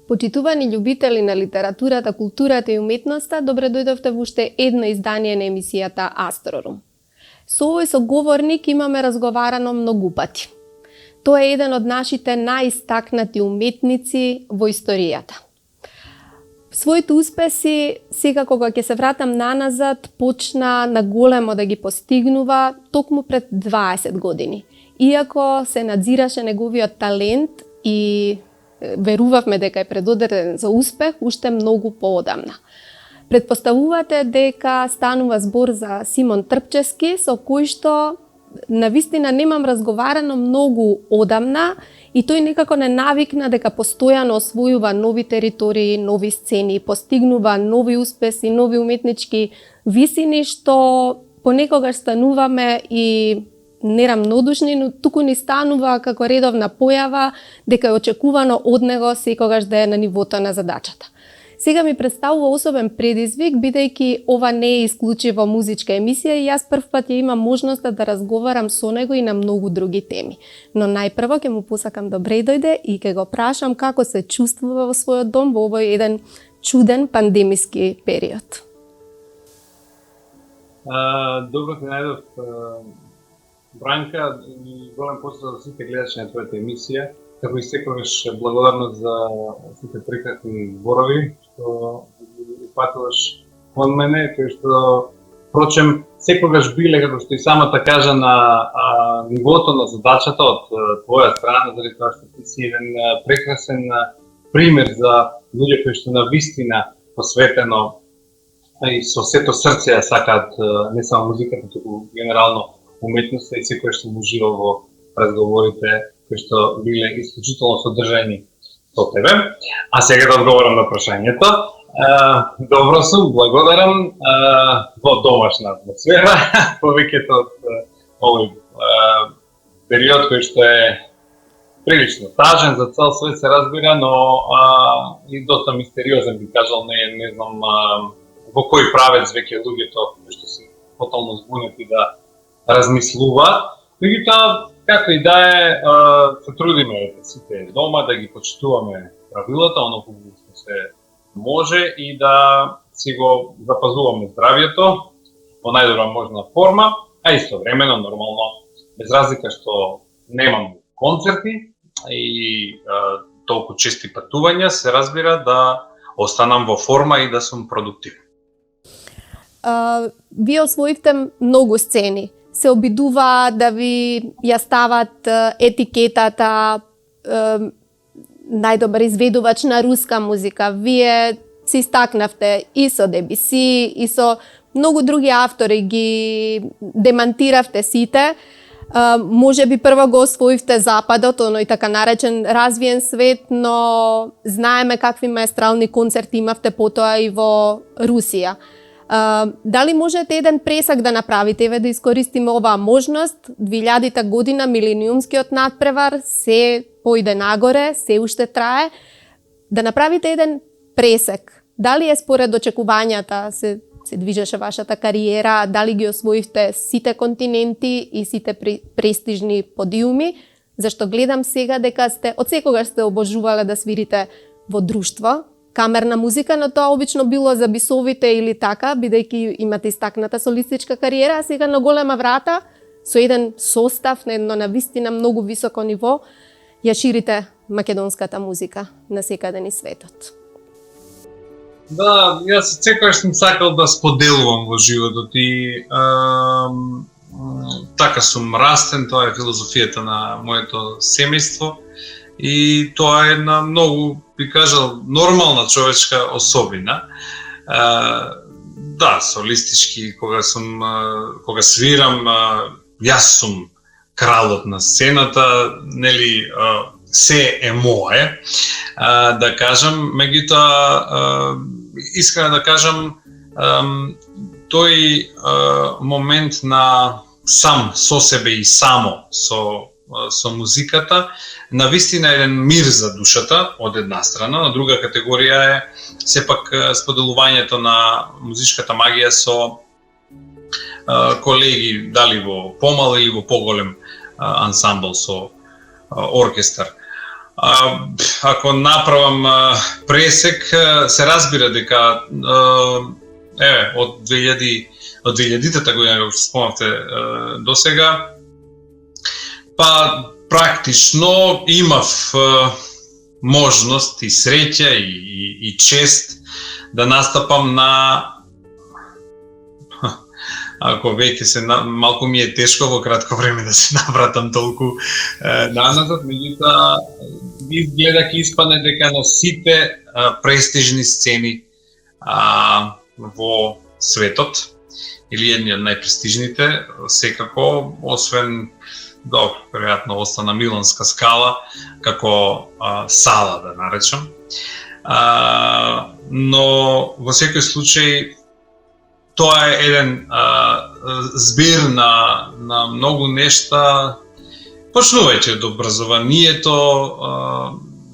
Почитувани љубители на литературата, културата и уметноста, добре дојдовте во уште едно издание на емисијата Астрорум. Со овој соговорник имаме разговарано многу пати. Тој е еден од нашите најистакнати уметници во историјата. Своите успеси, сега кога ќе се вратам наназад, почна на големо да ги постигнува токму пред 20 години. Иако се надзираше неговиот талент и верувавме дека е предодреден за успех уште многу поодамна. Предпоставувате дека станува збор за Симон Трпчевски, со кој што навистина немам разговарано многу одамна и тој некако не навикна дека постојано освојува нови територии, нови сцени, постигнува нови успеси, нови уметнички висини, што понекогаш стануваме и нерамнодушни, но туку ни станува како редовна појава дека е очекувано од него секогаш да е на нивото на задачата. Сега ми представува особен предизвик, бидејќи ова не е исклучиво музичка емисија и јас прв пат ја имам можноста да разговарам со него и на многу други теми. Но најпрво ќе му посакам добре дојде и ќе го прашам како се чувствува во својот дом во овој еден чуден пандемиски период. Добро те најдов, Бранка, и голем поздрав за сите гледачи на твојата емисија, како и секогаш благодарност за сите прекрасни зборови што ги упатуваш од мене, кои што впрочем секогаш биле, како што и самата кажа, на нивото на задачата од твоја страна, заради тоа што ти си еден прекрасен пример за луѓе кои што навистина посветено и со сето срце сакаат не само музиката, туку генерално уметноста и секој што ужива во разговорите кои што биле исклучително содржани со тебе. А сега да одговорам на прашањето. Добро сум, благодарам, во домашна атмосфера, повеќето од овој период кој што е прилично тажен за цел свет се разбира, но и доста мистериозен би кажал, не знам во кој правец веќе луѓето кои што се потолно збунети да размислува. Меѓутоа, како и да е, се трудиме сите дома да ги почитуваме правилата, оно што се може и да си го запазуваме здравието во најдобра можна форма, а истовремено, нормално, без разлика што немам концерти и толку чести патувања, се разбира да останам во форма и да сум продуктивен. Вие освоивте многу сцени. Се обидува да ви ја стават етикетата најдобар изведувач на руска музика. Вие се истакнавте и со Дебюси, и со многу други автори, ги демантиравте сите. Може би прво го освоивте Западот, оној така наречен развиен свет, но знаеме какви маестрални концерти имавте потоа и во Русија. Дали можете еден пресак да направите, еве да искористиме оваа можност, 2000-та година, милениумскиот надпревар, се појде нагоре, се уште трае, да направите еден пресек. Дали е според очекувањата се движеше вашата кариера, дали ги освоивте сите континенти и сите престижни подиуми, зашто гледам сега дека од секогаш сте обожувале да свирите во друштво, камерна музика, но тоа обично било за бисовите или така, бидејќи имате истакната солистичка кариера, а сега на голема врата, со еден состав на едно навистина многу високо ниво, ја ширите македонската музика на секаде низ светот? Да, јас секогаш сум сакал да споделувам во животот и така сум растен, тоа е филозофијата на моето семејство и тоа е една многу, би кажал, нормална човечка особина. Да, солистички, кога свирам, јас сум кралот на сцената, нели, се е мое, да кажам, меѓутоа, искрено да кажам, тој момент на сам со себе и само со музиката, навистина е еден мир за душата, од една страна, на друга категорија е сепак споделувањето на музичката магија со колеги, дали во помал или во поголем ансамбл со оркестар. Ако направам пресек, се разбира дека од 2000-та година, како спомнавте до сега, па практично имав можност и среќа и чест да настапам на, ако веќе се малку ми е тешко во кратко време да се навратам толку назад, меѓутоа изгледа ќе испадне дека на сите престижни сцени во светот, или едни од најпрестижните, секако, освен, веројатно остана Миланска скала, како сала, да наречам. Но во секој случај, тоа е еден збир на многу нешта, почнувајќи од образованието,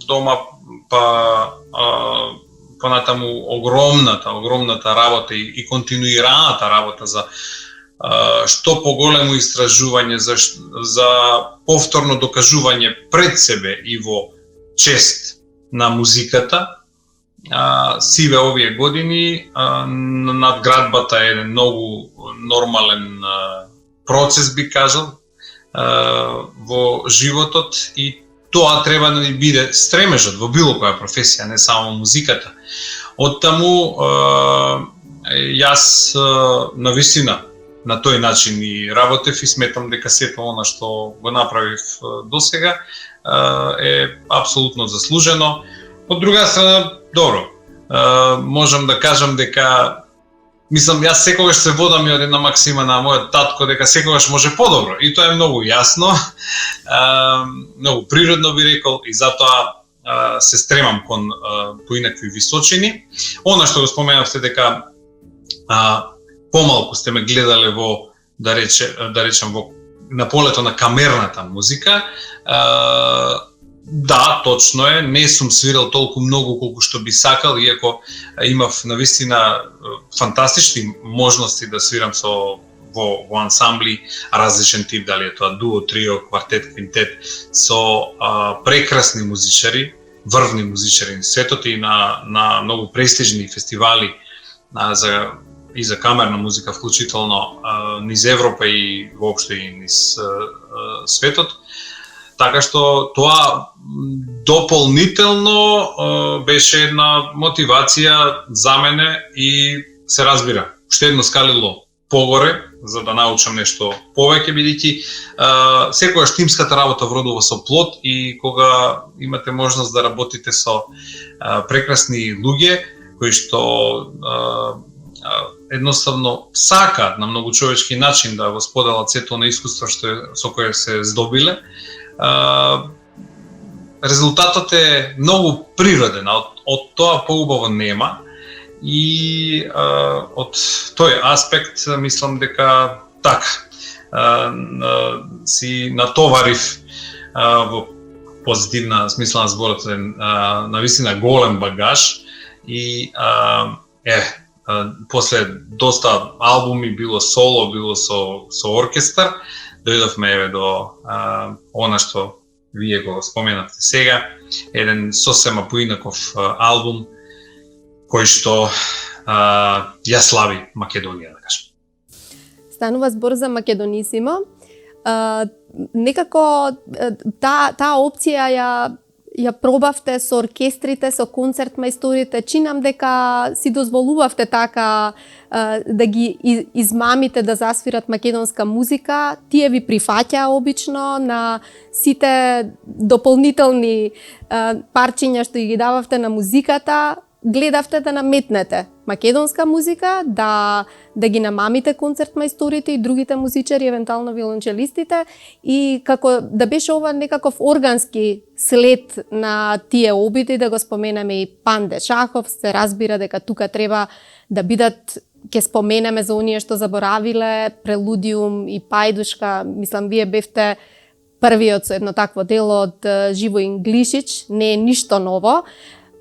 дома, па понатаму огромната работа и континуираната работа за што поголемо истражување, за повторно докажување пред себе и во чест на музиката. Сиве овие години, надградбата е еден многу нормален процес, би кажал, во животот и тоа треба да ни биде стремежот во било која професија, не само музиката. Оттаму, јас навистина на тој начин и работев и сметам дека сето она што го направив досега е апсолутно заслужено. Од друга страна, добро, можам да кажам дека, мислам, јас секогаш се водам и од една максима на мојот татко дека секогаш може подобро и тоа е многу јасно, многу природно би рекол и затоа се стремам кон поинакви височини. Она што го споменавте дека помалку сте ме гледале во, да речем, во на полето на камерната музика, да, точно е, не сум свирал толку многу колку што би сакал, иако имав навистина фантастични можности да свирам во ансамбли, различен тип, дали е тоа дуо, трио, квартет, квинтет, со прекрасни музичари, врвни музичари на светот и на многу престижни фестивали и за камерна музика, вклучително низ Европа и воопшто и низ светот. Така што тоа дополнително беше една мотивација за мене и се разбира, уште едно скалило погоре, за да научам нешто повеќе, бидејќи секогаш тимската работа вродува со плод и кога имате можност да работите со прекрасни луѓе кои што едноставно сакаат на многу човечки начин да го споделат сето на искуство со кое се здобиле, резултатот е многу природен, од тоа поубаво нема и од тој аспект мислам дека така си натоварив во позитивна смисла на зборот навистина голем багаж и после доста албуми, било соло, било со оркестар, дојдовме до она што вие го споменавте сега, еден сосема поинаков албум кој што ја слави Македонија, да кажем. Станува збор за Македонисимо. Некако таа опција ја пробавте со оркестрите, со концертмајсторите, чинам дека си дозволувавте така да ги измамите да засвират македонска музика. Тие ви прифаќаа обично на сите дополнителни парчиња што ги дававте на музиката, гледавте да наметнете македонска музика, да ги намамите концертмајсторите и другите музичари, евентуално виолончелистите, и како да беше ова некаков органски след на тие обиди, да го споменеме и Панде Шахов, се разбира дека тука треба да бидат, ќе споменеме за оние што заборавиле, Прелудиум и Пајдушка, мислам вие бевте првиот со едно такво дело од Живоин Глишич, не е ништо ново.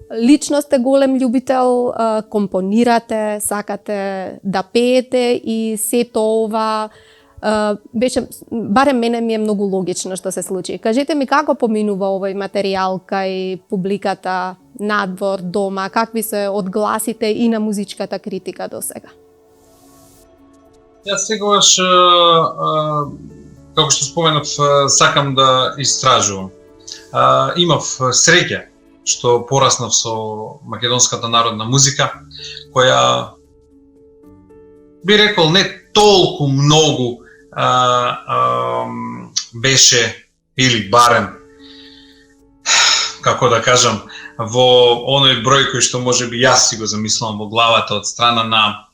Лично сте голем љубител, компонирате, сакате да пеете и сето ова беше, барем мене ми е многу логично што се случи. Кажете ми како поминува овој материјал кај публиката надвор, дома, какви се одгласите и на музичката критика до сега? Јас сегаш, како што споменав, сакам да истражувам. Имав среќа што пораснав со македонската народна музика, која би рекол не толку многу беше, или барем, како да кажам, во оној број кој што може би јас си го замислувам во главата од страна на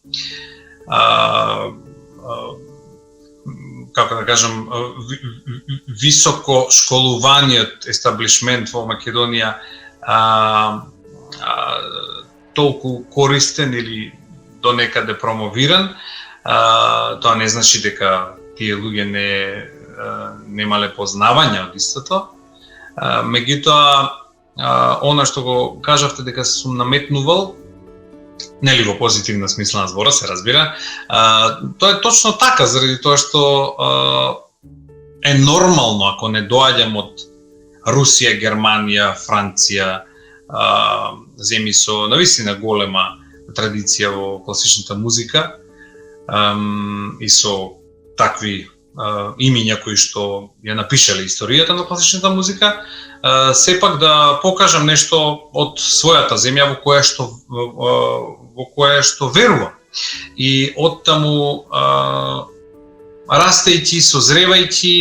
како да кажам, високо школуваниот естаблишмент во Македонија толку користен или до некаде промовиран. Тоа не значи дека тие луѓе немале познавање од истото. Меѓутоа, она што го кажавте дека сум наметнувал, нели во позитивна смисла на збора, се разбира, тоа е точно така, заради тоа што е нормално ако не доаѓам од Русија, Германија, Франција, земји со навистина голема традиција во класичната музика и со такви имиња кои што ја напишале историјата на класичната музика, сепак да покажам нешто од својата земја во која што верувам. И оттаму растејќи, созревајќи,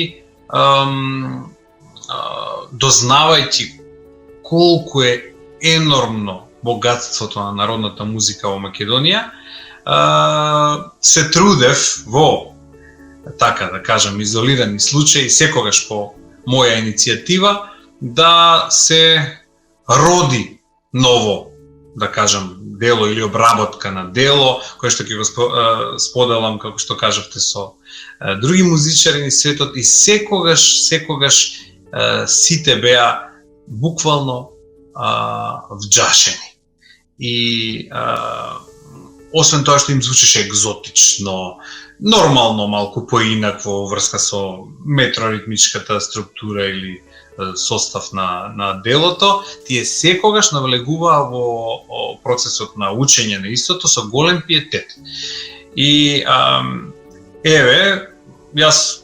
дознавајќи колку е енормно богатството на народната музика во Македонија, се трудев во, така да кажам, изолирани случаи, секогаш по моја иницијатива, да се роди ново, да кажам, дело или обработка на дело, кое што ќе го споделам, како што кажавте, со други музичари на светот, и секогаш сите беа буквално вџашени. И освен тоа што им звучеше екзотично, нормално малку поинакво врска со метроритмичката структура или состав на делото, тие секогаш навлегуваа во процесот на учење на истото со голем пиетет. И еве, јас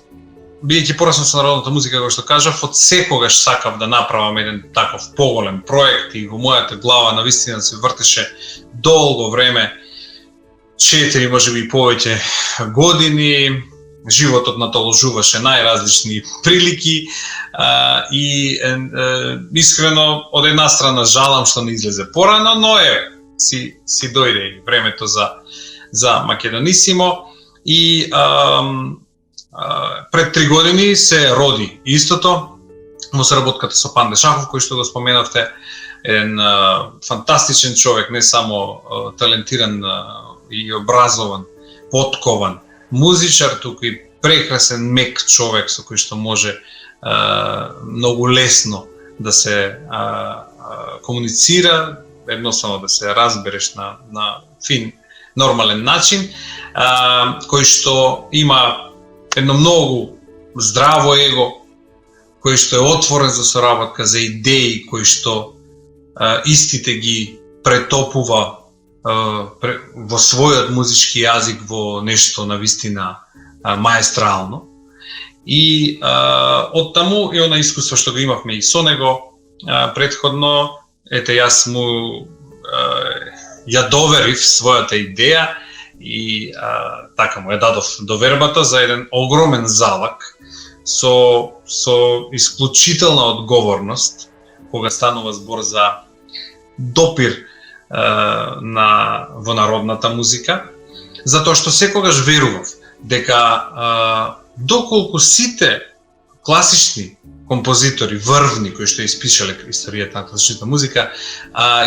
бидејќи пораснав со народната музика, како што кажав, од секогаш сакав да направам еден таков поголем проект и во мојата глава навистина се вртеше долго време, 4, можеби и повеќе години. Животот натоложуваше најразлични прилики и искрено од една страна жалам што не излезе порано, но си дојде времето за Македонисимо и пред 3 години се роди истото во соработката со Панде Шахов, кој што го споменавте, еден фантастичен човек, не само талентиран и образован, поткован музичар, туку и прекрасен мек човек со кој што може многу лесно да се комуницира, едноставно да се разбереш на фин, нормален начин, кој што има едно многу здраво его, кој што е отворен за соработка, за идеи, кој што истите ги претопува во својот музички јазик во нешто навистина маестрално. И од таму и она искуство што го имавме и со него, претходно, ете јас му ја доверив својата идеја и така му ја дадов довербата за еден огромен залак со исклучителна одговорност кога станува збор за допир во народната музика, затоа што секогаш верував дека доколку сите класични композитори, врвни, кои што испишале историјата на класичната музика,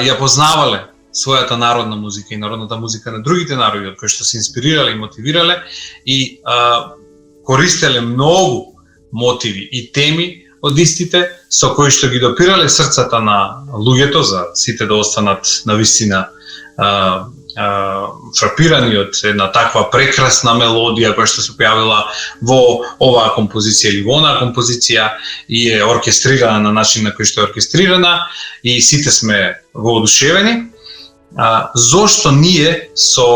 ја познавале својата народна музика и народната музика на другите народи, од кои што се инспирирале и мотивирале и користеле многу мотиви и теми од истите, со кои што ги допирале срцата на луѓето, за сите да останат навистина фрапирани од една таква прекрасна мелодија која што се појавила во оваа композиција или во онаа композиција и е оркестрирана на начин на кој што е оркестрирана и сите сме воодушевени. Зошто ние со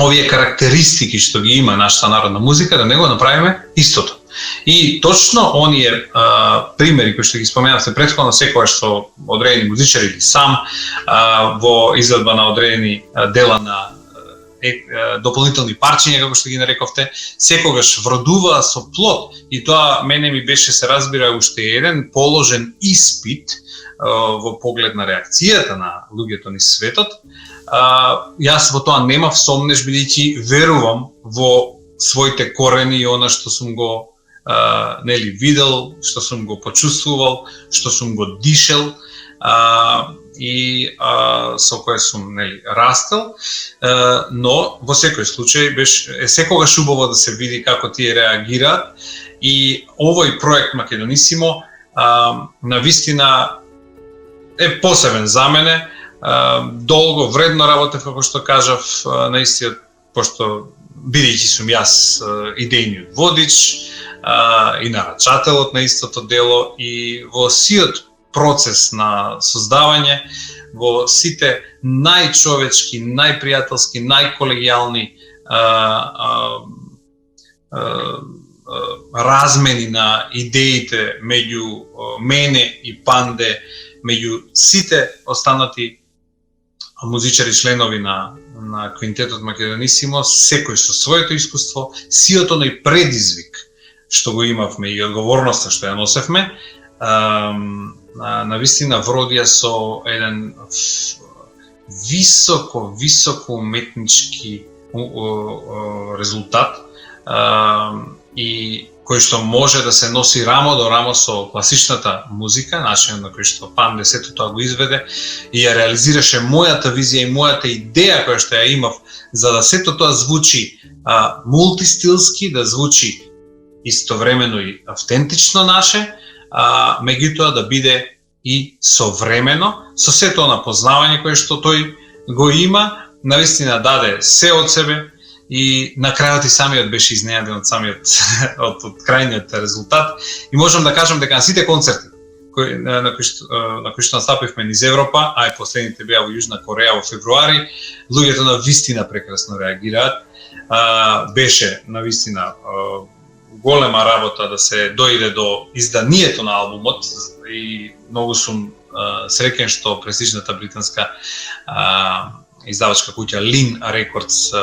овие карактеристики што ги има нашата народна музика да не го направиме истото? И точно оние примери кои што ги споменавте претходно, секогаш со одредени музичари или сам во изvedба на одредени дела на дополнителни парчиња, како што ги нарековте, секогаш вродува со плод. И тоа мене ми беше, се разбира, уште еден положен испит во поглед на реакцијата на луѓето низ светот. Јас во тоа немав сомнеш, бидејќи верувам во своите корени и она што сум го видел, што сум го почувствувал, што сум го дишел и со кое сум растел, но во секој случај е секогаш убаво да се види како тие реагираат и овој проект Македонисимо навистина е посебен за мене. Долго, вредно работев, како што кажав, наистина, пошто бидејќи сум јас идејниот водич и нарачателот на истото дело и во сиот процес на создавање, во сите најчовечки, најпријателски, најколегијални размени на идеите меѓу мене и Панде, меѓу сите останати музичари членови на квинтетот Македонисимо, секој со своето искуство, сиото нај предизвик што го имавме и одговорноста што ја носевме, навистина вродија со еден високо уметнички резултат и кој што може да се носи рамо до рамо со класичната музика, начинот на кој што Панде сето тоа го изведе и ја реализираше мојата визија и мојата идеја која што ја имав, за да сето тоа звучи мултистилски, да звучи истовремено и автентично наше, меѓутоа да биде и современо, со сето на познавање кое што тој го има, навистина даде се од себе и на крајот и самиот беше изненаден од самиот од крајниот резултат. И можам да кажам дека на сите концерти на кои што настапивме низ Европа, а и последните беа во Јужна Кореја во февруари, луѓето навистина прекрасно реагираат. Беше навистина голема работа да се дојде до изданието на албумот и многу сум среќен што престижната британска издавачка куќа Lin Records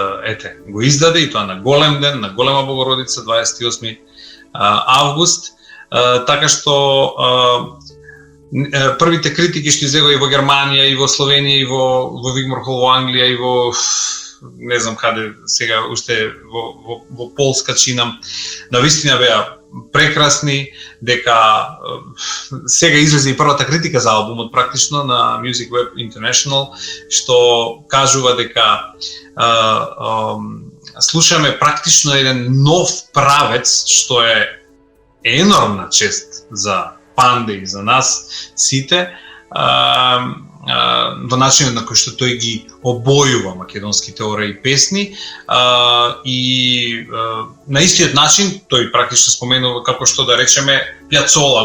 го издаде и тоа на голем ден, на голема Богородица, 28 август. Така што првите критики што излегоа и во Германија, и во Словенија, и во Вигмор-хол во Англија, и во не знам каде сега уште во Полска чинам, навистина беа прекрасни, дека сега излезе и првата критика за албумот практично на Music Web International, што кажува дека слушаме практично еден нов правец, што е енормна чест за Панде и за нас сите, во начинот на кој што тој ги обојува македонските ораи и песни, и на истиот начин тој практично споменува како што да речеме Пјацола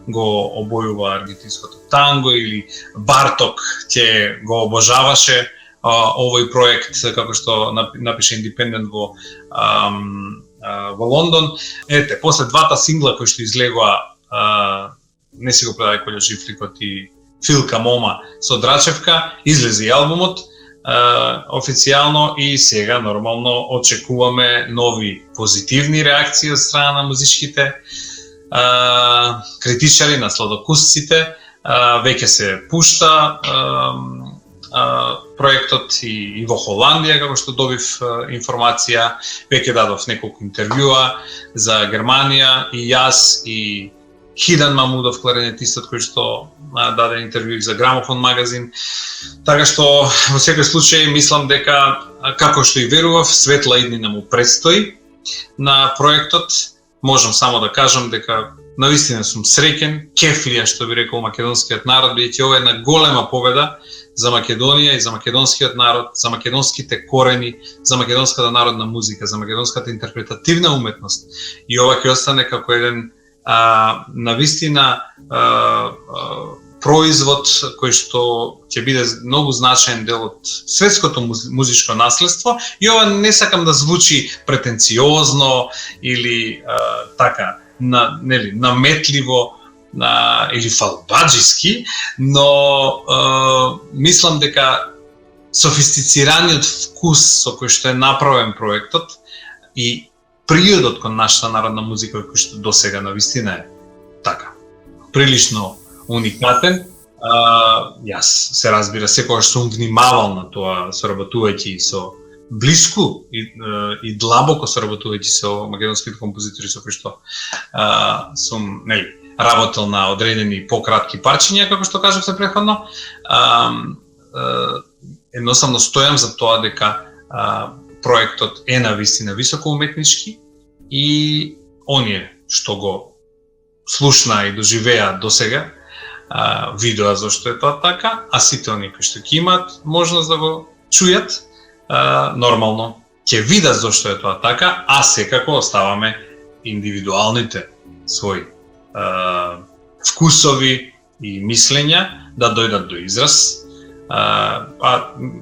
го обојува аргентинското танго или Барток ќе го обожаваше овој проект, како што напише Independent во Лондон. Ете, после двата сингла кои што излегоа, не си го предај Колја Живликот и Филка Мома со Драчевка, излезе и албумот официјално и сега нормално очекуваме нови позитивни реакции од страна на музичките критичари, на сладокусците. Веќе се пушта проектот и во Холандија, како што добив информација. Веќе дадов неколку интервјуа за Германија, и јас, и Хидан Мамудов, кларинетистот, кој што даде интервју за Грамофон магазин. Така што во секој случај мислам дека, како што и верував, светла иднина му предстои на проектот. Можам само да кажам дека навистина сум среќен, кефлија, што би рекол македонскиот народ, бидејќи ова е една голема победа за Македонија и за македонскиот народ, за македонските корени, за македонската народна музика, за македонската интерпретативна уметност. И ова ќе остане како еден навистина производ кој што ќе биде многу значаен дел од светското музичко наследство. И ова не сакам да звучи претенциозно или така наметливо или фалбаджиски, но мислам дека софистицираниот вкус со кој што е направен проектот и приодот кон нашата народна музика кој што досега навистина е така прилично уникатен. Јас се разбира секогаш сум внимавал на тоа, соработувајќи со блиску и длабоко соработувајќи со македонските композитори со кои што сум работел на одредени пократки парчиња, како што кажавте претходно. Едноставно стојам за тоа дека проектот е навистина високо уметнички и оние што го слушна и доживеа досега видоа зашто е тоа така, а сите оние кои што ќе имаат можност да го чујат, нормално ќе видат зашто е тоа така, а секако оставаме индивидуалните своји вкусови и мислења да дојдат до израз.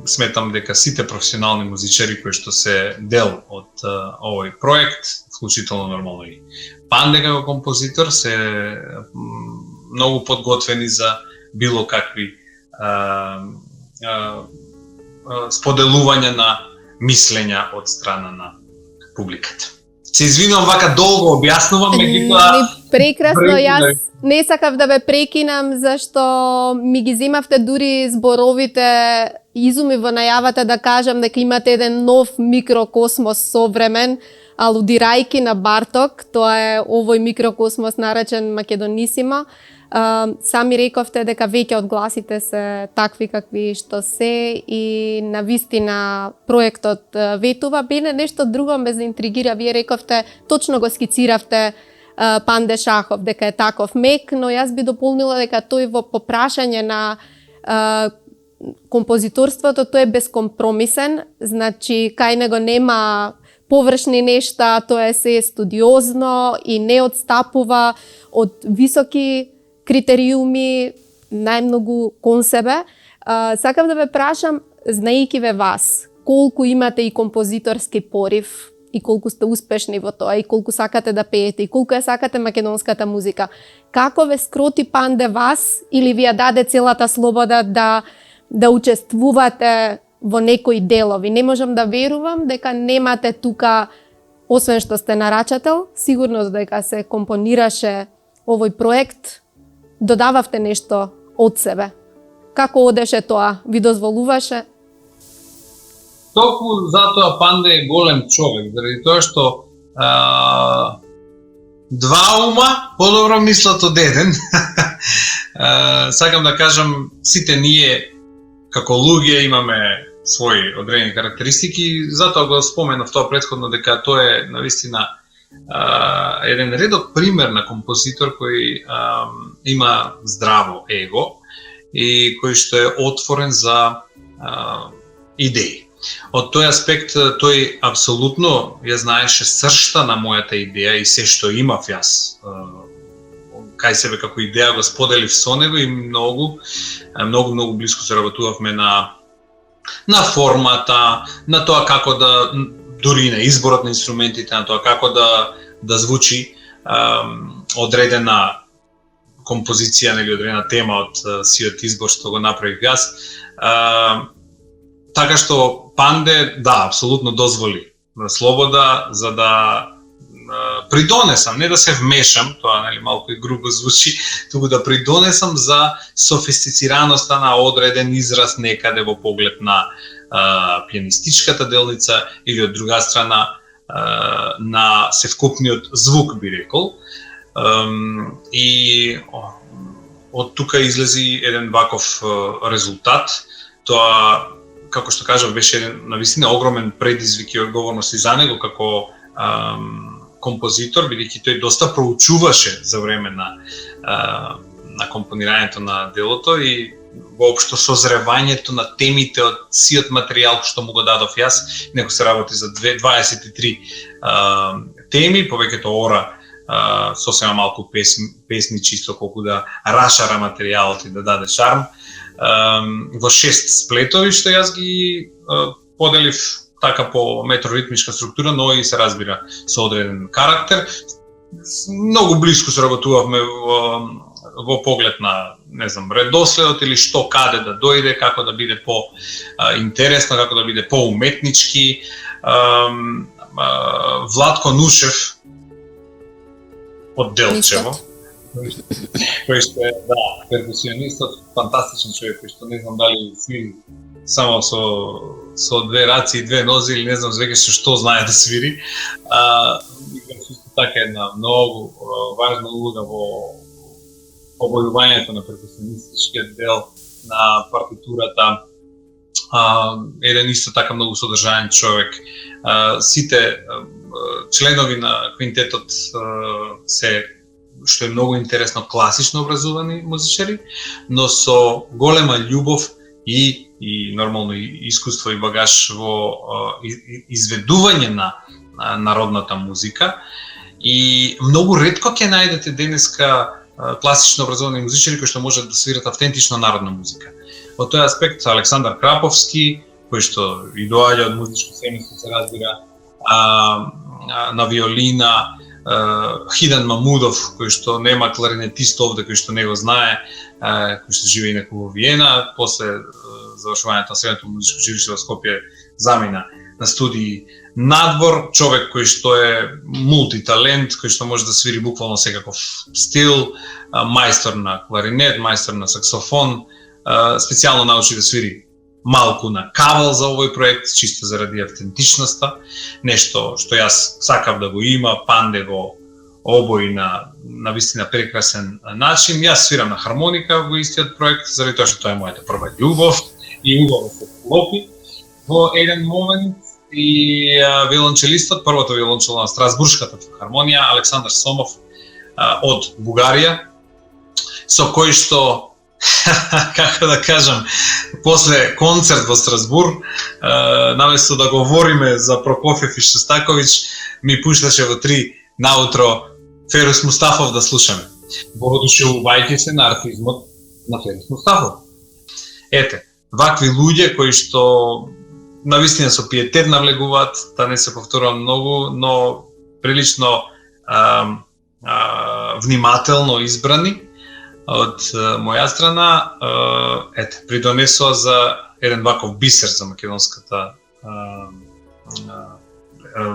Сметам дека сите професионални музичари кои што се дел од овој проект, вклучително нормално и Панде како композитор, се многу подготвени за било какви споделување на мислења од страна на публиката. Се извинувам, вака долго објаснувам, меѓутоа прекрасно. Јас не сакав да ве прекинам, зашто ми ги земавте дури зборовите. Изуми во најавата да кажам дека имате еден нов микрокосмос современ, алудирајки на Барток. Тоа е овој микрокосмос наречен Македонисимо. Сами рековте дека веќе одгласите се такви какви што се и навистина проектот ветува. Бене нешто друго ме заинтригира. Вие рековте, точно го скициравте Панде Шахов, дека е таков мек, но јас би дополнила дека тој во попрашање на композиторството, тој е безкомпромисен, значи кај него нема површни нешта, тоа е се студиозно и не отстапува од високи критериуми, најмногу кон себе. Сакам да ве прашам, знаејќи ве вас, колку имате и композиторски порив, и колку сте успешни во тоа, и колку сакате да пеете, и колку ја сакате македонската музика. Како ве скроти Панде вас, или ви ја даде целата слобода да учествувате во некои делови? Не можам да верувам дека немате тука, освен што сте нарачател, сигурно дека се компонираше овој проект, додававте нешто од себе. Како одеше тоа? Ви дозволуваше? Толку затоа Панде е голем човек, заради тоа што два ума подобро мислат од еден. Сакам да кажам, сите ние како луѓе имаме своји одредени карактеристики, затоа го споменав тоа претходно дека тоа е навистина еден редок пример на композитор кој има здраво его и кој што е отворен за идеи. Од тој аспект, тој апсолутно ја знаеше сршта на мојата идеја и се што имав јас кај себе како идеја го споделив со него и многу блиско се работувавме на формата, на тоа како да дури и на изборот на инструментите, на тоа како да звучи одредена композиција или одредена тема од сиот избор што го направив јас. Така што Панде, да, апсолутно дозволи слобода за да придонесам, не да се вмешам, тоа нели малку и грубо звучи, туку да придонесам за софистицираноста на одреден израз некаде во поглед на пианистичката делница или од друга страна на севкупниот звук, би рекол. И од тука излези еден ваков резултат. Тоа, како што кажав, беше еден навистина огромен предизвик и одговорност и за него како композитор, бидејќи тој доста проучуваше за време на компонирањето на делото и воопшто созревањето на темите од сиот материјал што му го дадов јас. Него се работи за 23 теми, повеќето ора сосема малку песни чисто колку да рашара материјалот и да даде шарм. Во 6 сплетови што јас ги поделив така по метроритмичка структура, но и се разбира со одреден карактер. Многу блиско се работувавме во поглед на, не знам, редоследот или што каде да дојде, како да биде по-интересно, како да биде по-уметнички. Владко Нушев од Делчево, кој што е, да, перкусионистот, фантастичен човек, кој што не знам дали свири само со две раци и две нози, или не знам веќе што знае да свири. Исто така една многу важна улога во обојувањето на перкусионистичкиот дел на партитурата. Еден исто така многу содржаен човек. Сите членови на квинтетот се, што е многу интересно, класично образувани музичари, но со голема љубов и нормално искуство и багаж во изведување на народната музика. И многу ретко ќе најдете денеска класично образовани музичари кои што можат да свират автентично народна музика. Во тој аспект Александар Краповски, кој што и доаѓа од музичко семејство, се разбира, на виолина, Хидан Мамудов, кој што нема кларинетист овде, кој што не го знае, кој што живее некако во Виена, после завршувањето на средното музичко училиште во Скопје замина на студии надвор, човек кој што е мултиталент, кој што може да свири буквално секаков стил, мајстор на кларинет, мајстор на саксофон, специјално научи да свири малку на кавал за овој проект, чисто заради автентичноста, нешто што јас сакав да го има. Панде го обои на вистина прекрасен начин. Јас свирам на хармоника во истиот проект, заради тоа што тоа е мојата прва љубов и убаво се клопи во еден момент. И виолончелистот, првото виолончело на Страсбуршката филхармонија, Александар Сомов од Бугарија, со кој што како да кажам, после концерт во Страсбур, наместо да говориме за Прокофиев и Шостаковиќ, ми пушташе во 3 наутро Ферус Мустафов да слушаме, воодушевувајќи се на артизмот на Ферус Мустафов. Ете, вакви луѓе кои што навистина со пиетет навлегуваат, да не се повторувам многу, но прилично внимателно избрани од моја страна, придонесоа за еден ваков бисер за македонската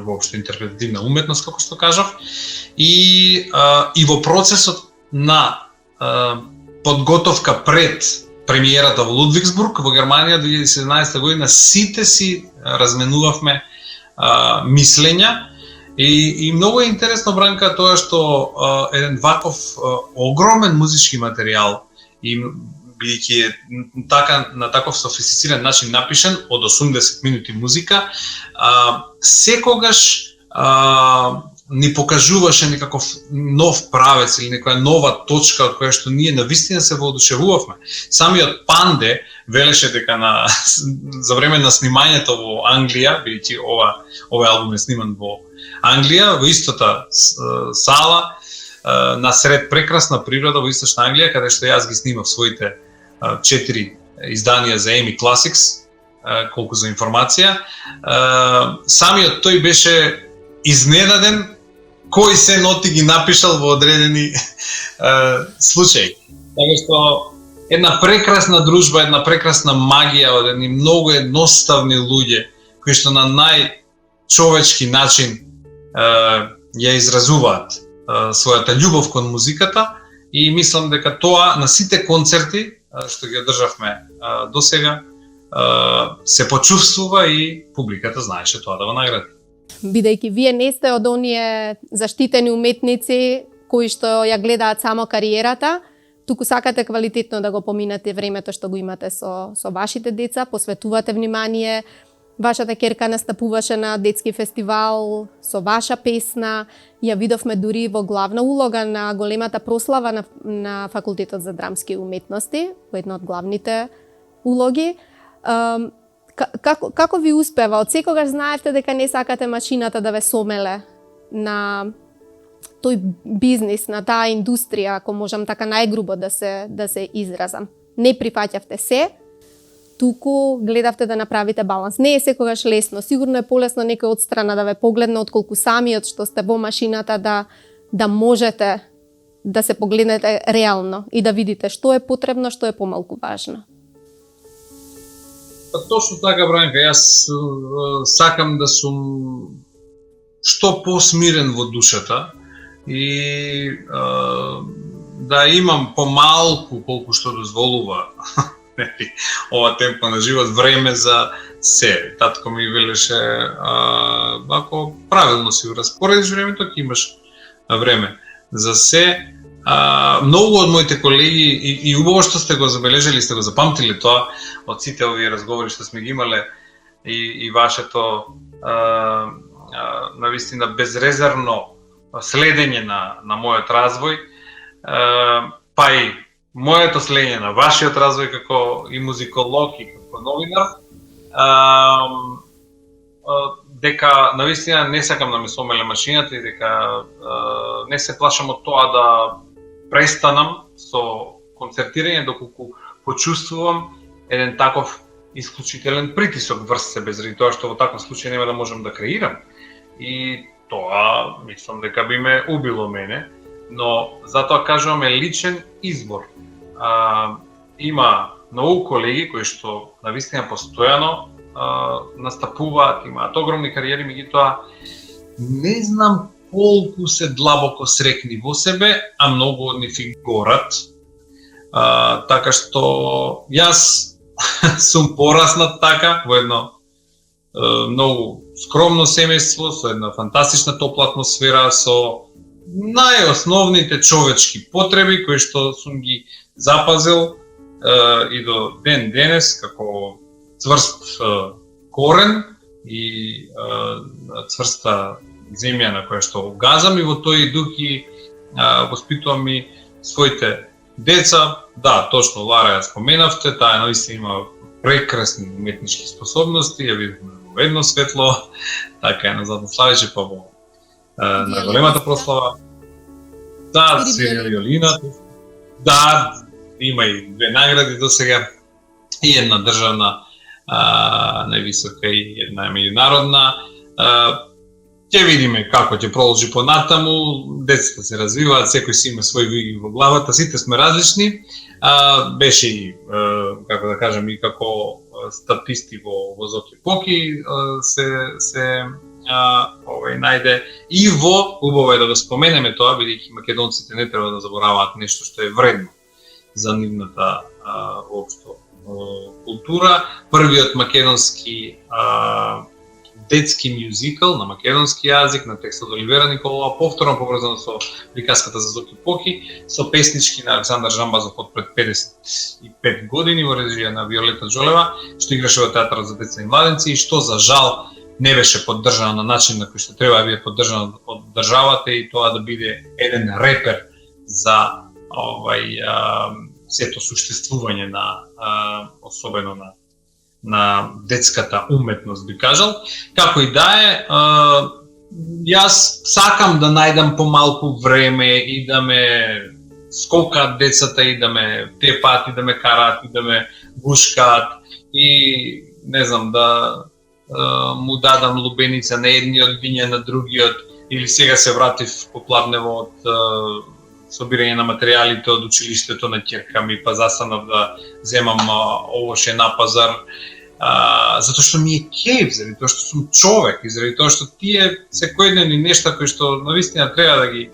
воопшто интерпретативна уметност, како што кажав, и во процесот на подготовка пред премиерата во Лудвигсбург во Германија 2017 година сите си разменувавме мислења. И многу е интересно, Бранка, тоа што еден ваков огромен музички материјал, и бидејќи така на таков софистициран начин напишан од 80 минути музика, секогаш ни покажуваше некаков нов правец или некоја нова точка од која што ние навистина се воодушевувавме. Самиот Панде велеше дека за време на снимањето во Англија, бидејќи овој албум е сниман во Англија, во истата сала, насред прекрасна природа во Источна Англија, каде што јас ги снимав своите 4 изданија за EMI Classics, колку за информација. Самиот тој беше изненаден кој се ноти ги напишал во одредени случаи. Така што една прекрасна дружба, една прекрасна магија од едни многу едноставни луѓе кои што на најчовечки начин ја изразуваат својата љубов кон музиката и мислам дека тоа на сите концерти што ги одржавме досега се почувствува и публиката знаеше тоа да го награди. Бидејќи вие не сте од оние заштитени уметници кои што ја гледаат само кариерата, туку сакате квалитетно да го поминате времето што го имате со вашите деца, посветувате внимание. Вашата ќерка настапуваше на детски фестивал со ваша песна. Ја видовме дури во главна улога на големата прослава на Факултетот за драмски уметности, во една од главните улоги. Како ви успева? Од секогаш знаевте дека не сакате машината да ве сомеле на тој бизнис, на таа индустрија, ако можам така најгрубо да се изразам. Не прифаќавте се, туку гледавте да направите баланс. Не е секогаш лесно. Сигурно е полесно некој од страна да ве погледне отколку самиот што сте во машината да можете да се погледнете реално и да видите што е потребно, што е помалку важно. Па точно така, Бранка, јас сакам да сум што посмирен во душата и да имам помалку колку што дозволува ова темпо на живот, време за се. Татко ми велеше, ако правилно си го распоредиш времето, ќе имаш време за се. Многу од моите колеги, и убаво што сте го забележали, сте го запамтили тоа, од сите овие разговори што сме ги имале и вашето навистина безрезервно следење на мојот развој, па и моето следење на вашиот развој како и музиколог и како новинар, дека навистина не сакам да ме сомеле машината и дека не се плашам од тоа да престанам со концертирање доколку почувствувам еден таков исклучителен притисок врз себе, заради тоа што во таков случај нема да можам да креирам. И тоа мислам дека би ме убило мене, но затоа кажувам е личен избор. Има многу колеги кои што навистина постојано настапуваат, имаат огромни кариери, меѓутоа не знам колку се длабоко срекни во себе, а многу од нив и горат. Така што јас сум пораснат така во едно многу скромно семејство, со една фантастична топла атмосфера, со најосновните човечки потреби кои што сум ги запазил и до ден денес како цврст корен и цврста земја на која што газам, и во тој дух и воспитувам и своите деца. Да, точно, Лара ја споменавте, таа наистина има прекрасни уметнички способности, ја видовме во едно светло, така е на Заднославиче, па во на големата прослава. Да, свири виолината. Да, има и две награди до сега, и една државна највисока и една меѓународна. Ќе видиме како ќе продолжи понатаму, децата се развиваат, секој си има свој виги во главата, сите сме различни. Беше и, како да кажем, и како статисти во Зоки Поки се најде и во, убаво е да го споменеме тоа, бидејќи македонците не треба да забораваат нешто што е вредно за нивната општо култура. Првиот македонски детски мюзикл на македонски јазик, на текст од Оливера Николова, повторно поврзано со приказката за Зоки Поки, со песнички на Александар Жамбазов од пред 55 години во режија на Виолета Джолева, што играше во театарот за деца и младенци, и што за жал не беше поддржано на начин на кој што треба да биде поддржано од државата, и тоа да биде еден репер за сето суштествување на особено на детската уметност, би кажал. Како и да е, јас сакам да најдам помалку време и да ме скокаат децата, и да ме тепаат, и да ме караат, и да ме гушкаат, и не знам, да му дадам лубеница на едниот, биње на другиот, или сега се вратив попладнево од собирање на материјалите од училиштето на ќерка ми, па застанав да земам овоше на пазар, затоа што ми е кејф, заради тоа што сум човек и заради тоа што тие секојдневни нешта кои што навистина треба да ги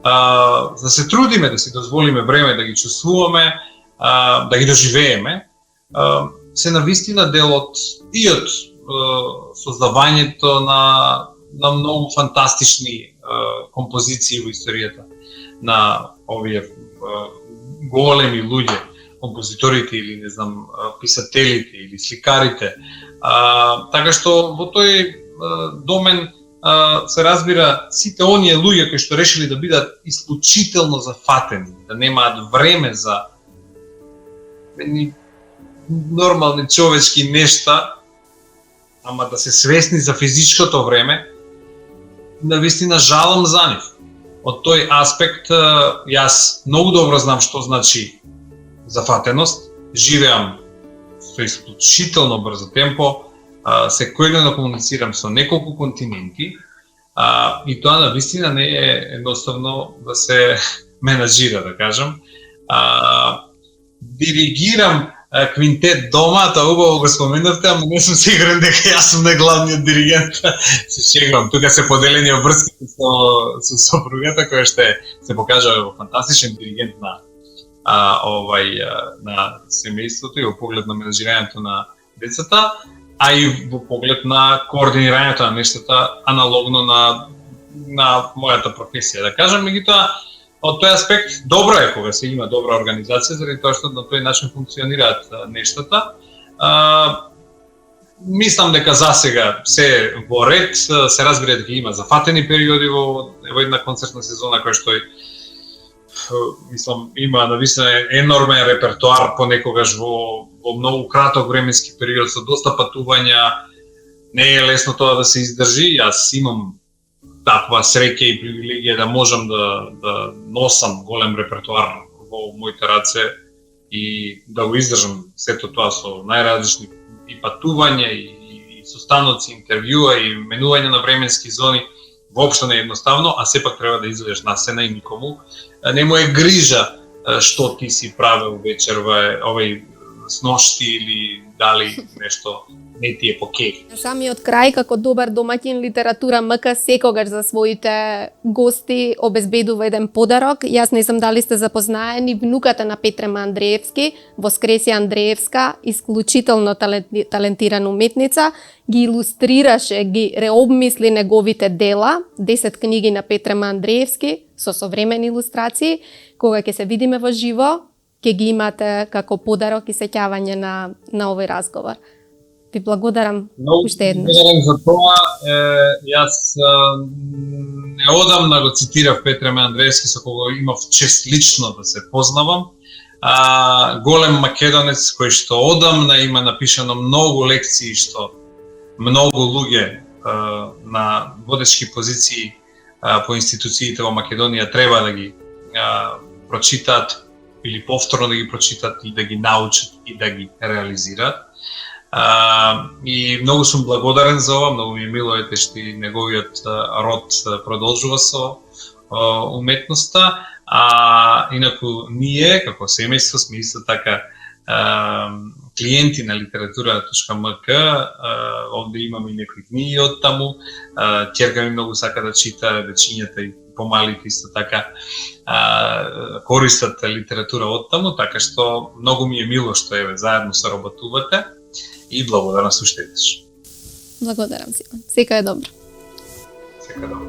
да се трудиме, да си дозволиме време да ги чувствуваме, да ги доживееме, се навистина дел од и од создавањето на многу фантастични композиции во историјата на овие големи луѓе, композиторите или не знам писателите или сликарите. Така што во тој домен се разбира сите оние луѓе кои што решили да бидат исклучително зафатени, да немаат време за нормални човечки нешта, ама да се свесни за физичкото време, навистина жалам за нив. Од тој аспект, јас многу добро знам што значи зафатеност, живеам со исклучително брзо темпо, секојдневно комуницирам со неколку континенти, и тоа навистина не е едноставно да се менаџира, да кажам. Диригирам квинтет дома, тоа убаво го споменавте, ама не сум сигурен дека јас сум најглавниот диригент. Се шегувам, тука се поделени обврските со сопругата, која ще се покажа во фантастичен диригент на на семејството и во поглед на менаџирањето на децата, а и во поглед на координирањето на нештата аналогно на мојата професија, да кажам. Меѓутоа, од тој аспект, добро е кога се има добра организација, заради тоа што на тој начин функционираат нештата. Мислам дека засега се во ред, се разбира дека има зафатени периоди во една концертна сезона која што мислам има навистина енормен репертоар понекогаш во многу краток временски период со доста патувања. Не е лесно тоа да се издржи. Јас имам таква среќа и привилегија да можам да носам голем репертоар во моите раце и да го издржам сето тоа со најразлични и патувања и состаноци, интервјуа и менување на временски зони. Воопшто не е едноставно, а сепак треба да излезеш на сцена и никому не му е грижа што ти си правил вечерва, овај сношти или дали нешто не ти е по кејф. Самиот крај, како добар домаќин Литература МК секогаш за своите гости обезбедува еден подарок. Јас не знам дали сте запознаени, внуката на Петрема Андреевски, Воскресија Андреевска, исклучително талентирана уметница, ги илустрираше, ги реобмисли неговите дела, 10 книги на Петрема Андреевски со современи илустрации. Кога ќе се видиме во живо, ќе ги имате како подарок и сеќавање на овој разговор. Ви благодарам уште еднаш. Благодарам за тоа. Јас неодамна го цитирав Петреме Андреевски, со кого имав чест лично да се познавам. Голем македонец кој што одамна има напишано многу лекции што многу луѓе на водечки позиции по институциите во Македонија треба да ги прочитаат или повторно да ги прочитат и да ги научат и да ги реализираат. И многу сум благодарен за ова, многу ми е мило што и неговиот род продолжува со уметноста, инаку ние како семејство сме исто така клиенти на Литература.мк, овде имаме и некои книги од таму, ќерка ми многу сака да чита, дечињата и помалите исто така користат литература од таму, така што многу ми е мило што еве заедно соработувате и благодарам се уште еднаш. Благодарам, Симон. Сека е добро. Сека е добро.